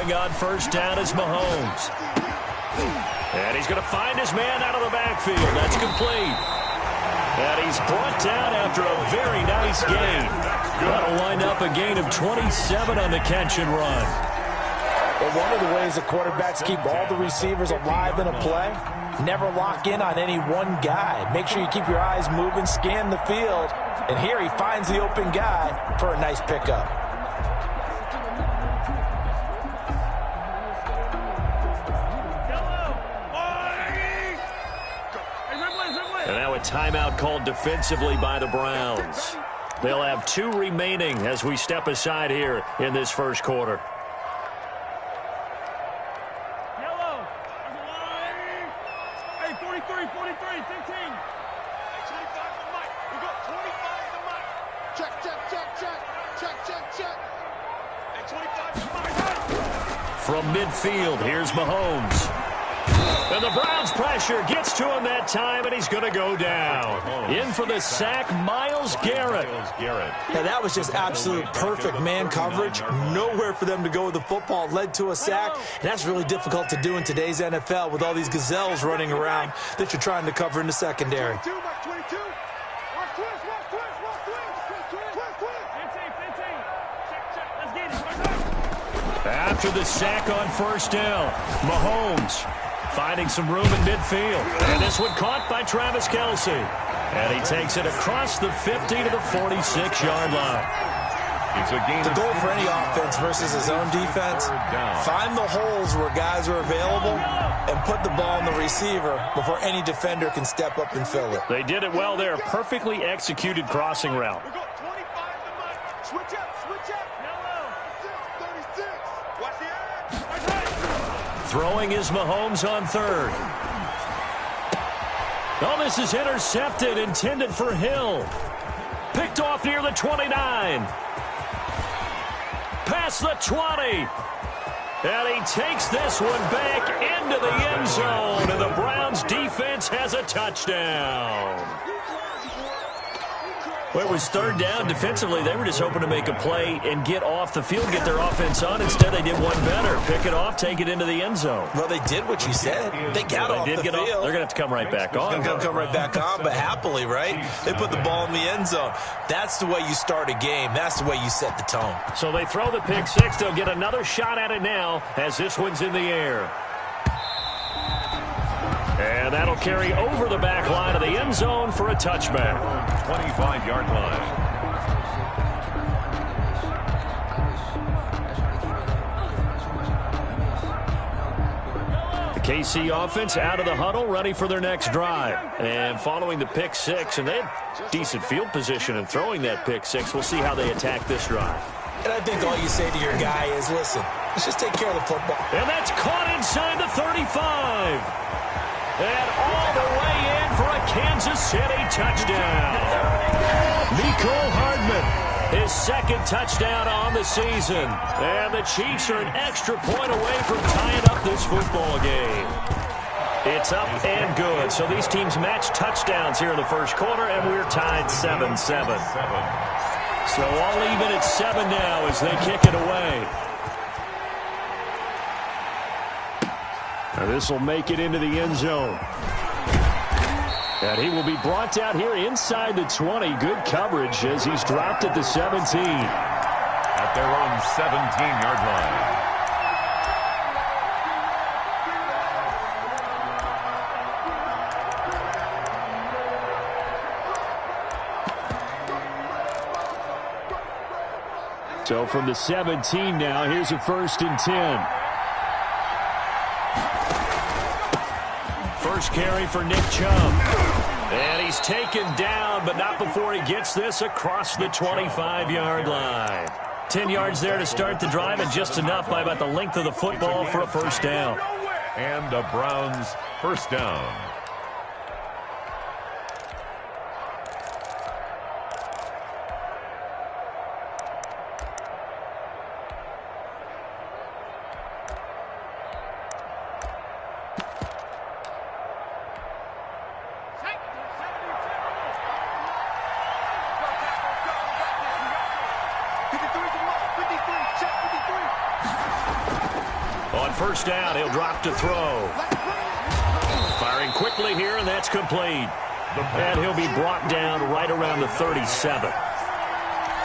throwing on first down is Mahomes. And he's going to find his man out of the backfield. That's complete. And he's brought down after a very nice gain. That'll wind up a gain of 27 on the catch and run. Well, one of the ways the quarterbacks keep all the receivers alive in a play, never lock in on any one guy. Make sure you keep your eyes moving, scan the field. And here he finds the open guy for a nice pickup. And now a timeout called defensively by the Browns. They'll have 2 remaining as we step aside here in this first quarter. From midfield, here's Mahomes. And the Browns pressure gets to him that time, and he's going to go down. In for the sack, Myles Garrett. Now, that was just absolute perfect man coverage. Nowhere for them to go with the football. Led to a sack, and that's really difficult to do in today's NFL with all these gazelles running around that you're trying to cover in the secondary. After the sack on first down, Mahomes finding some room in midfield. And this one caught by Travis Kelce. And he takes it across the 50 to the 46-yard line. The goal for any offense versus his own defense, find the holes where guys are available and put the ball in the receiver before any defender can step up and fill it. They did it well there. Perfectly executed crossing route. Throwing is Mahomes on third. Oh, this is intercepted, intended for Hill. Picked off near the 29. Past the 20. And he takes this one back into the end zone, and the Browns defense has a touchdown. Well, it was third down. Defensively, they were just hoping to make a play and get off the field, get their offense on. Instead, they did one better. Pick it off, take it into the end zone. Well, they did what you said. They got off the field. They're going to have to come right back on. They're going to come right back on, but happily, right? They put the ball in the end zone. That's the way you start a game. That's the way you set the tone. So they throw the pick six. They'll get another shot at it now as this one's in the air. And that'll carry over the back line of the end zone for a touchback. 25-yard line. The KC offense out of the huddle, ready for their next drive. And following the pick six, and they had decent field position in throwing that pick six. We'll see how they attack this drive. And I think all you say to your guy is, listen, let's just take care of the football. And that's caught inside the 35. And all the way in for a Kansas City touchdown. Mecole Hardman, his second touchdown on the season. And the Chiefs are an extra point away from tying up this football game. It's up and good. So these teams match touchdowns here in the first quarter, and we're tied 7-7. So all even at 7 now as they kick it away. Now this will make it into the end zone. And he will be brought down here inside the 20. Good coverage as he's dropped at the 17. At their own 17-yard line. So from the 17 now, here's a 1st and 10. First carry for Nick Chubb. And he's taken down, but not before he gets this across the 25-yard line. 10 yards there to start the drive, and just enough by about the length of the football for a first down. And the Browns first down. first down. He'll drop to throw. Firing quickly here, and that's complete. And he'll be brought down right around the 37.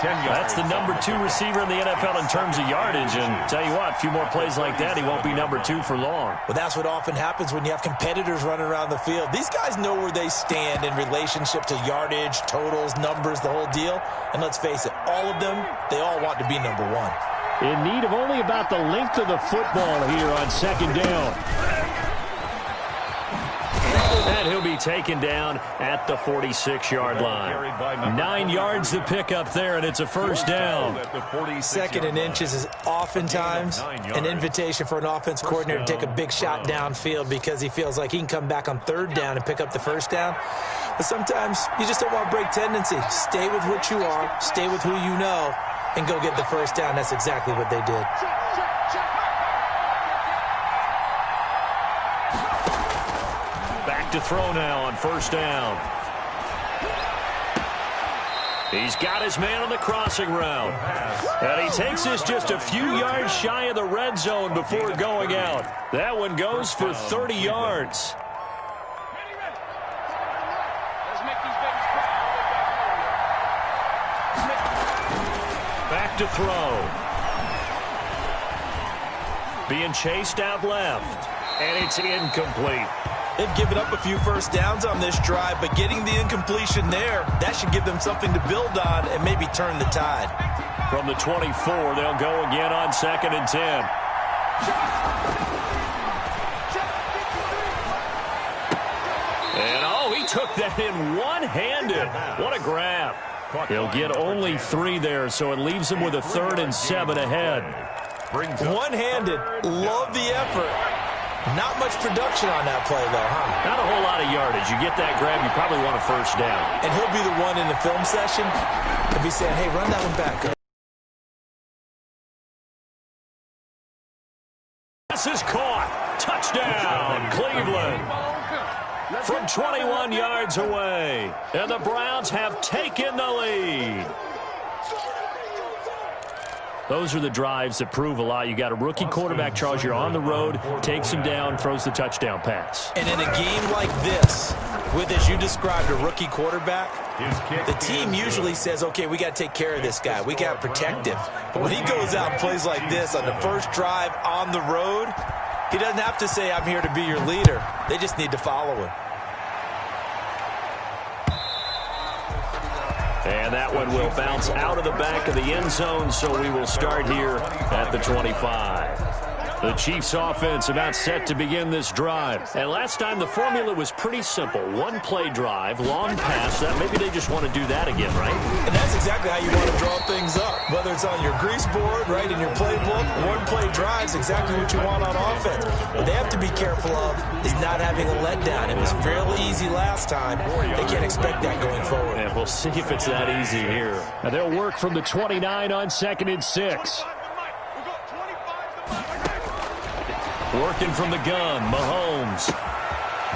That's the number 2 receiver in the NFL in terms of yardage. And tell you what, a few more plays like that, he won't be number 2 for long. Well, that's what often happens when you have competitors running around the field. These guys know where they stand in relationship to yardage, totals, numbers, the whole deal. And let's face it, all of them, they all want to be number 1. In need of only about the length of the football here on second down. And he'll be taken down at the 46-yard line. 9 yards to pick up there, and it's a first down. Second and inches is oftentimes an invitation for an offense coordinator to take a big shot downfield because he feels like he can come back on third down and pick up the first down. But sometimes you just don't want break tendency. Stay with what you are, stay with who you know, and go get the first down. That's exactly what they did. To throw now on first down. He's got his man on the crossing route. And he takes this just a few yards shy of the red zone before going out. That one goes for 30 yards. Back to throw. Being chased out left. And it's incomplete. They've given up a few first downs on this drive, but getting the incompletion there, that should give them something to build on and maybe turn the tide. From the 24, they'll go again on 2nd and 10. And, oh, he took that in one-handed. What a grab. He'll get only 3 there, so it leaves him with a 3rd and 7 ahead. One-handed. Love the effort. Not much production on that play, though, huh? Not a whole lot of yardage. You get that grab, you probably want a first down. And he'll be the one in the film session to be saying, hey, run that one back. This is caught. Touchdown, Cleveland. From 21 yards away. And the Browns have taken the lead. Those are the drives that prove a lot. You got a rookie quarterback, Charles. You're on the road, takes him down, throws the touchdown pass. And in a game like this, with, as you described, a rookie quarterback, the team usually says, okay, we got to take care of this guy. We got to protect him. But when he goes out and plays like this on the first drive on the road, he doesn't have to say, I'm here to be your leader. They just need to follow him. And that one will bounce out of the back of the end zone, so we will start here at the 25. The Chiefs offense about set to begin this drive. And last time the formula was pretty simple. One-play drive, long pass. That maybe they just want to do that again, right? And that's exactly how you want to draw things up. Whether it's on your grease board, right, in your playbook, one-play drive's exactly what you want on offense. What they have to be careful of is not having a letdown. It was fairly easy last time. They can't expect that going forward. And we'll see if it's that easy here. Now they'll work from the 29 on 2nd and 6. Working from the gun, Mahomes.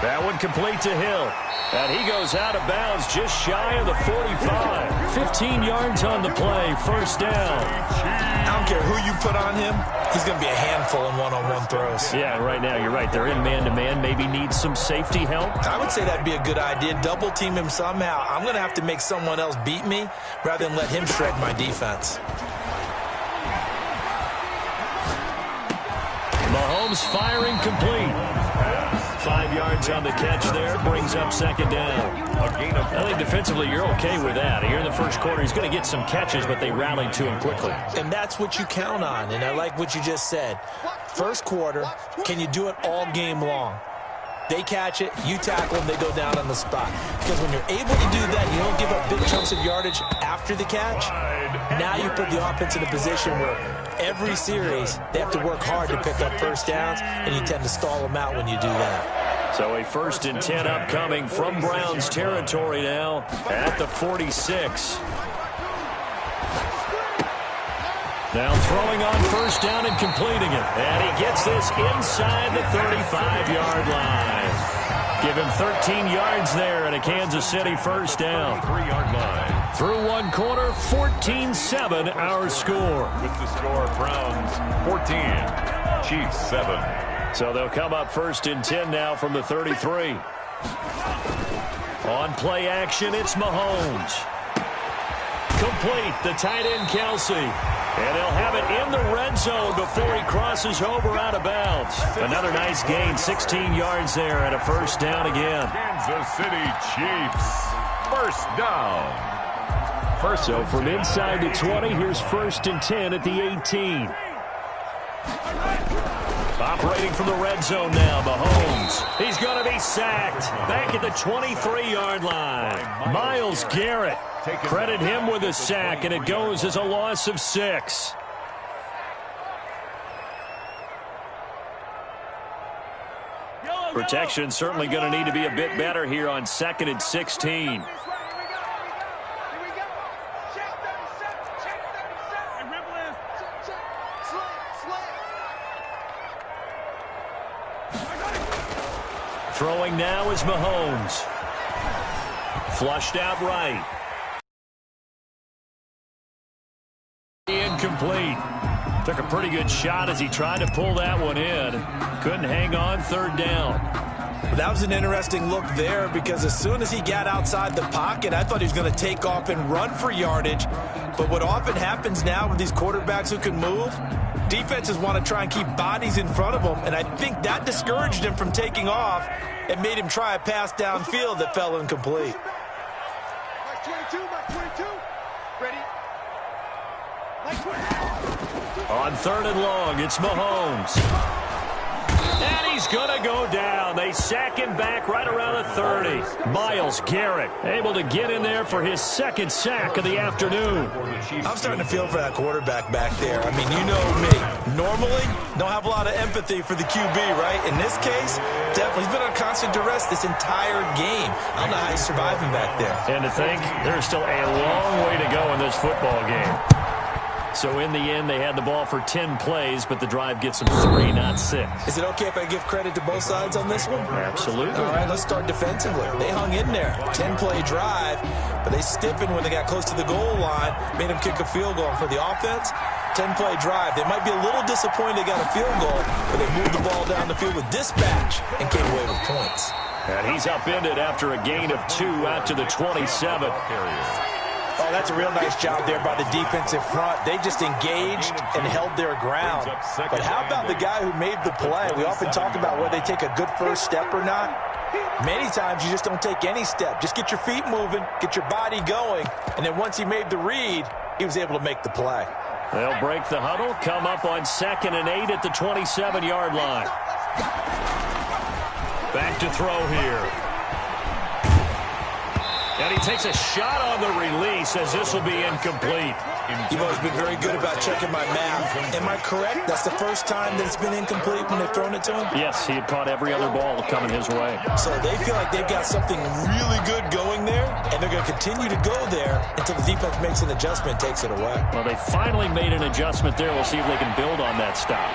That one complete to Hill. And he goes out of bounds just shy of the 45. 15 yards on the play, first down. I don't care who you put on him. He's going to be a handful in one-on-one throws. Yeah, right now, you're right. They're in man-to-man. Maybe needs some safety help. I would say that'd be a good idea. Double team him somehow. I'm going to have to make someone else beat me rather than let him shred my defense. Mahomes firing complete. 5 yards on the catch there. Brings up second down. I think defensively you're okay with that. Here in the first quarter, he's going to get some catches, but they rallied to him quickly. And that's what you count on, and I like what you just said. First quarter, can you do it all game long? They catch it, you tackle them, they go down on the spot. Because when you're able to do that, you don't give up big chunks of yardage after the catch. Now you put the offense in a position where every series they have to work hard to pick up first downs, and you tend to stall them out when you do that. So a 1st and 10 upcoming from Browns territory now at the 46. Now throwing on first down and completing it. And he gets this inside the 35-yard line. Give him 13 yards there and a Kansas City first down. 3-yard line. Through one quarter, 14-7 our score. With the score, Browns 14, Chiefs 7. So they'll come up first and 10 now from the 33. On play action, it's Mahomes. Complete, the tight end Kelsey. And they'll have it in the red zone before he crosses over out of bounds. Another nice gain, 16 yards there and a first down again. Kansas City Chiefs, first down. So from inside the 20, here's first and 10 at the 18. Operating from the red zone now, Mahomes. He's going to be sacked. Back at the 23-yard line. Myles Garrett. Credit him with a sack, and it goes as a loss of 6. Protection certainly going to need to be a bit better here on 2nd and 16. Throwing now is Mahomes. Flushed out right. Incomplete. Took a pretty good shot as he tried to pull that one in. Couldn't hang on, third down. That was an interesting look there because as soon as he got outside the pocket, I thought he was going to take off and run for yardage. But what often happens now with these quarterbacks who can move, defenses want to try and keep bodies in front of them, and I think that discouraged him from taking off and made him try a pass downfield that fell incomplete. On 3rd and long, it's Mahomes. And he's going to go down. They sack him back right around the 30. Myles Garrett able to get in there for his 2nd sack of the afternoon. I'm starting to feel for that quarterback back there. I mean, you know me. Normally, don't have a lot of empathy for the QB, right? In this case, definitely. He's been on constant duress this entire game. I don't know how he's surviving back there. And to think, there's still a long way to go in this football game. So in the end, they had the ball for 10 plays, but the drive gets them 3, not 6. Is it okay if I give credit to both sides on this one? Absolutely. All right, let's start defensively. They hung in there. 10-play drive, but they stiffened when they got close to the goal line, made them kick a field goal. For the offense, 10-play drive. They might be a little disappointed they got a field goal, but they moved the ball down the field with dispatch and came away with points. And he's upended after a gain of 2 out to the 27. Oh, that's a real nice job there by the defensive front. They just engaged and held their ground. But how about the guy who made the play? We often talk about whether they take a good first step or not. Many times you just don't take any step. Just get your feet moving, get your body going, and then once he made the read, he was able to make the play. They'll break the huddle, come up on 2nd and 8 at the 27-yard line. Back to throw here. And he takes a shot on the release as this will be incomplete. You've always been very good about checking my math. Am I correct? That's the first time that it's been incomplete when they've thrown it to him? Yes, he had caught every other ball coming his way. So they feel like they've got something really good going there, and they're going to continue to go there until the defense makes an adjustment and takes it away. Well, they finally made an adjustment there. We'll see if they can build on that stop.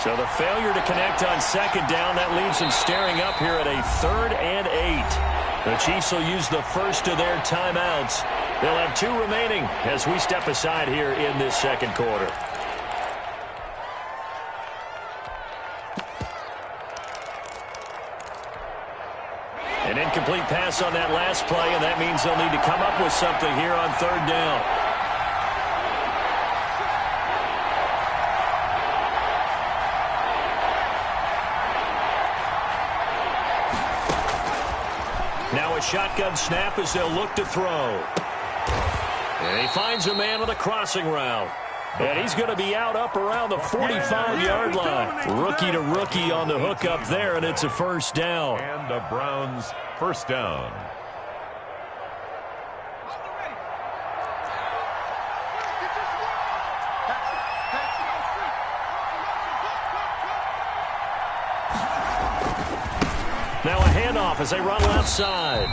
So the failure to connect on 2nd down, that leaves them staring up here at a 3rd and 8. The Chiefs will use the first of their timeouts. They'll have 2 remaining as we step aside here in this 2nd quarter. An incomplete pass on that last play, and that means they'll need to come up with something here on 3rd down. Now a shotgun snap as they'll look to throw. And he finds a man on the crossing route. And he's going to be out up around the 45-yard line. Rookie to rookie on the hook up there, and it's a first down. And the Browns first down. Now a handoff as they run left side.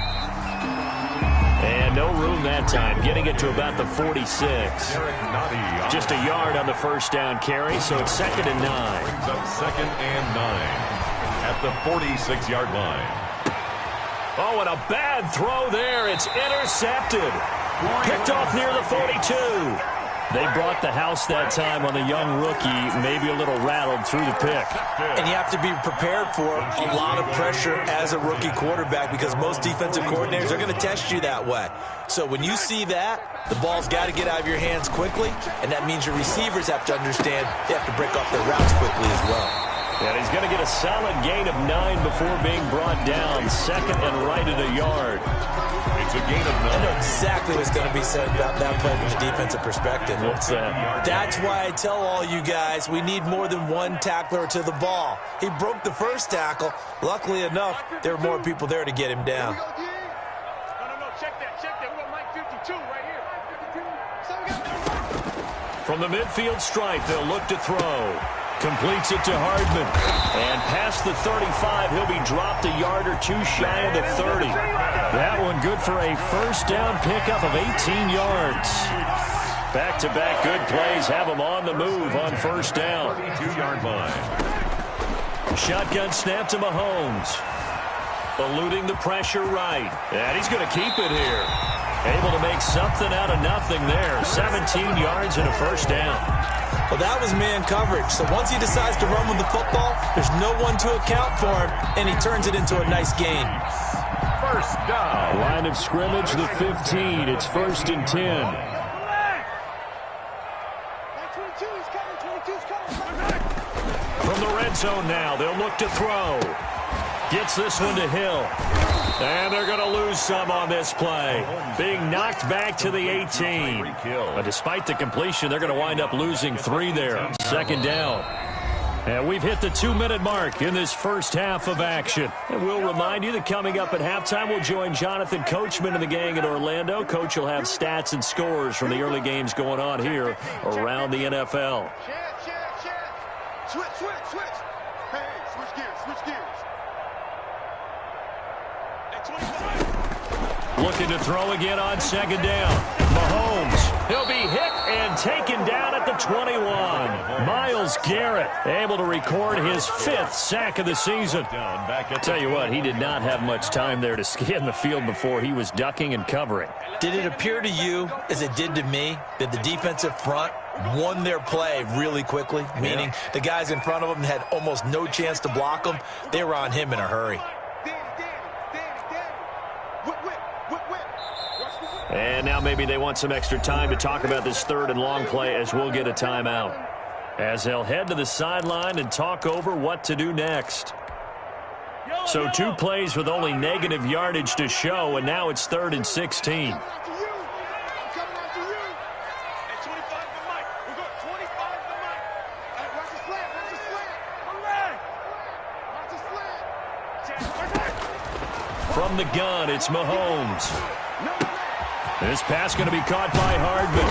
And no room that time, getting it to about the 46. Just a yard on the first down carry, so it's 2nd and 9. Brings up 2nd and 9 at the 46-yard line. Oh, and a bad throw there. It's intercepted. Picked off near the 42. They brought the house that time on the young rookie, maybe a little rattled through the pick. And you have to be prepared for a lot of pressure as a rookie quarterback because most defensive coordinators are going to test you that way. So when you see that, the ball's got to get out of your hands quickly, and that means your receivers have to understand they have to break off their routes quickly as well. And he's going to get a solid gain of 9 before being brought down. Second and right at a yard. It's a gain of 9. I know exactly what's going to be said about that play from a defensive perspective. What's that? That's why I tell all you guys we need more than one tackler to the ball. He broke the first tackle. Luckily enough, there were more people there to get him down. No, check that. We got Mike 52 right here. From the midfield stripe, they'll look to throw. Completes it to Hardman. And past the 35, he'll be dropped a yard or two shy of the 30. That one good for a first down pickup of 18 yards. Back-to-back good plays have him on the move on first down. 2-yard line. Shotgun snap to Mahomes. Eluding the pressure right. And he's going to keep it here. Able to make something out of nothing there. 17 yards and a first down. Well, that was man coverage. So once he decides to run with the football, there's no one to account for him, and he turns it into a nice gain. First down. Line of scrimmage, the 15. It's first and 10. From the red zone now, they'll look to throw. Gets this one to Hill. And they're going to lose some on this play. Being knocked back to the 18. But despite the completion, they're going to wind up losing 3 there. Second down. And we've hit the 2-minute mark in this first half of action. And we'll remind you that coming up at halftime, we'll join Jonathan Coachman and the gang in Orlando. Coach will have stats and scores from the early games going on here around the NFL. Switch. Hey, switch gears. Looking to throw again on second down. Mahomes, he'll be hit and taken down at the 21. Myles Garrett able to record his 5th sack of the season. I'll tell you what, he did not have much time there to scan the field before he was ducking and covering. Did it appear to you, as it did to me, that the defensive front won their play really quickly? Meaning the guys in front of them had almost no chance to block them. They were on him in a hurry. And now maybe they want some extra time to talk about this third and long play as we'll get a timeout. As they'll head to the sideline and talk over what to do next. So 2 plays with only negative yardage to show, and now it's 3rd and 16. From the gun, it's Mahomes. This pass going to be caught by Hardman.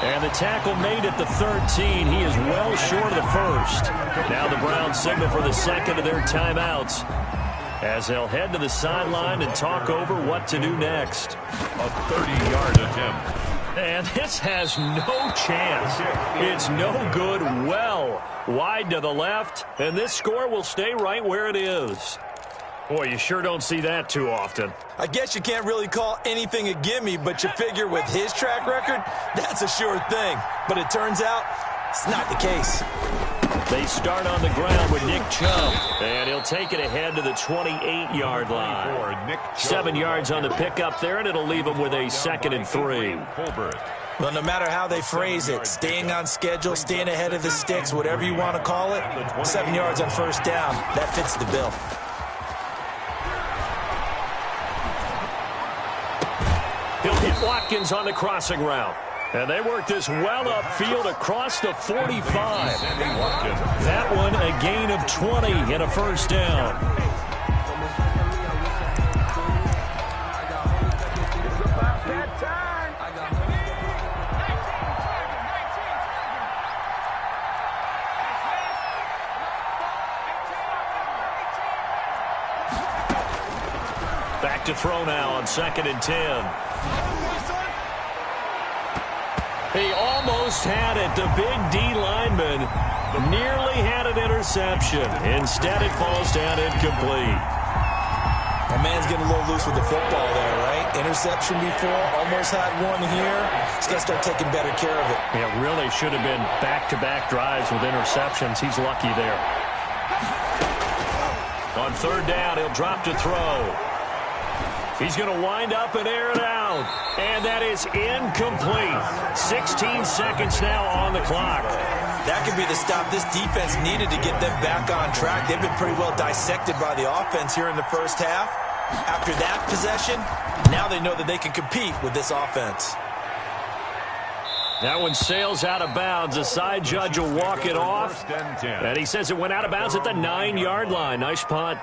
And the tackle made at the 13. He is well short of the first. Now the Browns signal for the second of their timeouts as they'll head to the sideline and talk over what to do next. A 30-yard attempt. And this has no chance. It's no good. Well wide to the left. And this score will stay right where it is. Boy, you sure don't see that too often. I guess you can't really call anything a gimme, but you figure with his track record, that's a sure thing. But it turns out it's not the case. They start on the ground with Nick Chubb, and he'll take it ahead to the 28-yard line. 7 yards on the pickup there, and it'll leave him with a 2nd and 3. Well, no matter how they phrase it, staying on schedule, staying ahead of the sticks, whatever you want to call it, 7 yards on first down, that fits the bill. He'll hit Watkins on the crossing route. And they work this well upfield across the 45. That one a gain of 20 and a first down. Back to throw now on 2nd and 10. He almost had it. The big D lineman nearly had an interception. Instead, it falls down incomplete. My man's getting a little loose with the football there, right? Interception before, almost had one here. He's got to start taking better care of it. Yeah, really should have been back-to-back drives with interceptions. He's lucky there. On third down, he'll drop to throw. He's going to wind up and air it out. And that is incomplete. 16 seconds now on the clock. That could be the stop this defense needed to get them back on track. They've been pretty well dissected by the offense here in the first half. After that possession, now they know that they can compete with this offense. That one sails out of bounds. The side judge will walk it off. And he says it went out of bounds at the 9-yard line. Nice punt.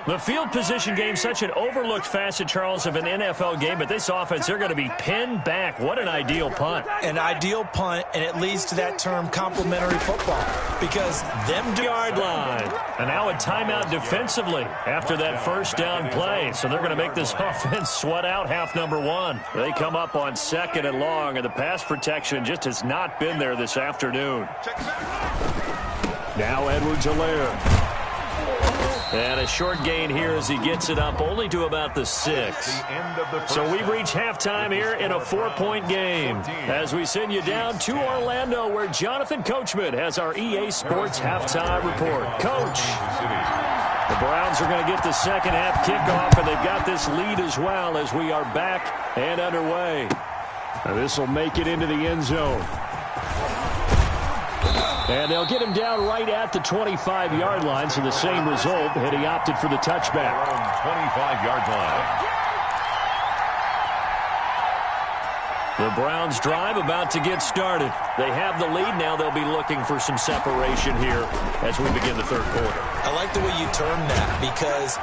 The field position game, such an overlooked facet, Charles, of an NFL game. But this offense, they're going to be pinned back. What an ideal punt. An ideal punt, and it leads to that term complementary football. Because them yard line. And now a timeout defensively after that first down play. So they're going to make this offense sweat out half number one. They come up on 2nd and long, and the pass protection just has not been there this afternoon. Now Edwards-Helaire. And a short gain here as he gets it up only to about the 6. So we've reached halftime here in a 4-point game. As we send you down to Orlando, where Jonathan Coachman has our EA Sports halftime report. Coach, the Browns are going to get the second half kickoff, and they've got this lead as well as we are back and underway. This will make it into the end zone. And they'll get him down right at the 25-yard line, so the same result, and he opted for the touchback. 25-yard line. The Browns drive about to get started. They have the lead. Now they'll be looking for some separation here as we begin the third quarter. I like the way you term that because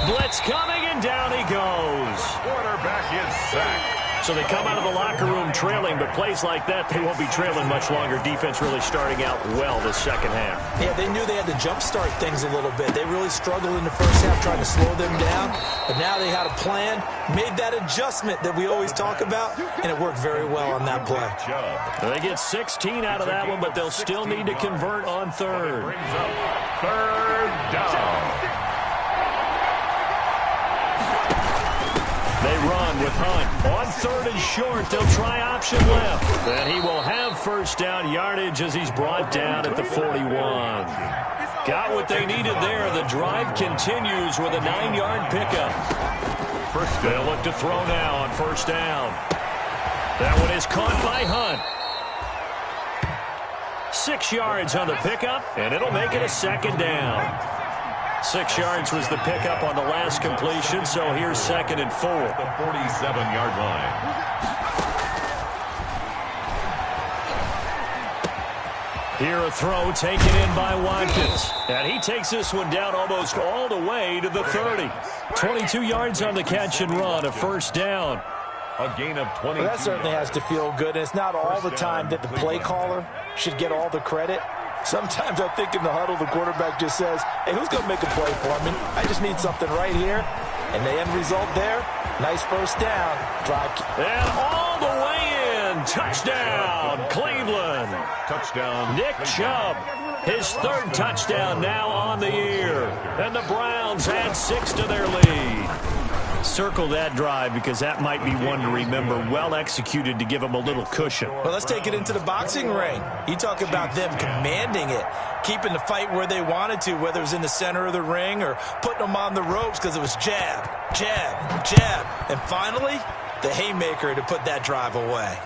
blitz coming, and down he goes. Quarterback is sacked. So they come out of the locker room trailing, but plays like that, they won't be trailing much longer. Defense really starting out well this second half. Yeah, they knew they had to jumpstart things a little bit. They really struggled in the first half trying to slow them down, but now they had a plan, made that adjustment that we always talk about, and it worked very well on that play. They get 16 out of that one, but they'll still need to convert on third. Third down. They run with Hunt. On third and short, they'll try option left. And he will have first down yardage as he's brought down at the 41. Got what they needed there. The drive continues with a 9-yard pickup. They'll look to throw now on first down. That one is caught by Hunt. 6 yards on the pickup, and it'll make it a second down. 6 yards was the pickup on the last completion, so here's 2nd and 4. The 47-yard line. Here a throw taken in by Watkins. And he takes this one down almost all the way to the 30. 22 yards on the catch and run, a first down. A gain of 20. Well, that certainly has to feel good. And it's not all the time that the play caller should get all the credit. Sometimes I think in the huddle, the quarterback just says, hey, who's going to make a play for me? I just need something right here. And the end result there, nice first down. Drive. And all the way in. Touchdown, Cleveland. Touchdown. Nick Chubb, his third touchdown now on the year. And the Browns add 6 to their lead. Circle that drive because that might be one to remember. Well executed to give them a little cushion. Well, let's take it into the boxing ring. You talk about them commanding it, keeping the fight where they wanted to, whether it was in the center of the ring or putting them on the ropes because it was jab, jab, jab. And finally, the haymaker to put that drive away.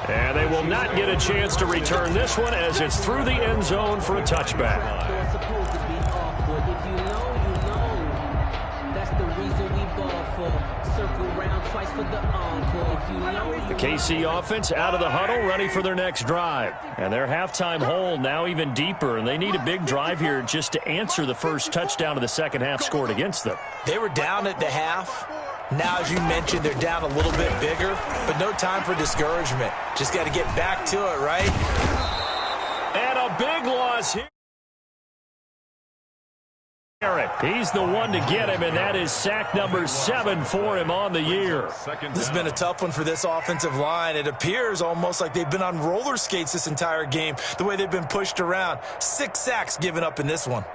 And they will not get a chance to return this one as it's through the end zone for a touchback. The KC offense out of the huddle, ready for their next drive. And their halftime hole now even deeper, and they need a big drive here just to answer the first touchdown of the second half scored against them. They were down at the half. Now, as you mentioned, they're down a little bit bigger, but no time for discouragement. Just got to get back to it, right? And a big loss here. He's the one to get him, and that is sack number 7 for him on the year. This has been a tough one for this offensive line. It appears almost like they've been on roller skates this entire game, the way they've been pushed around. 6 sacks given up in this one.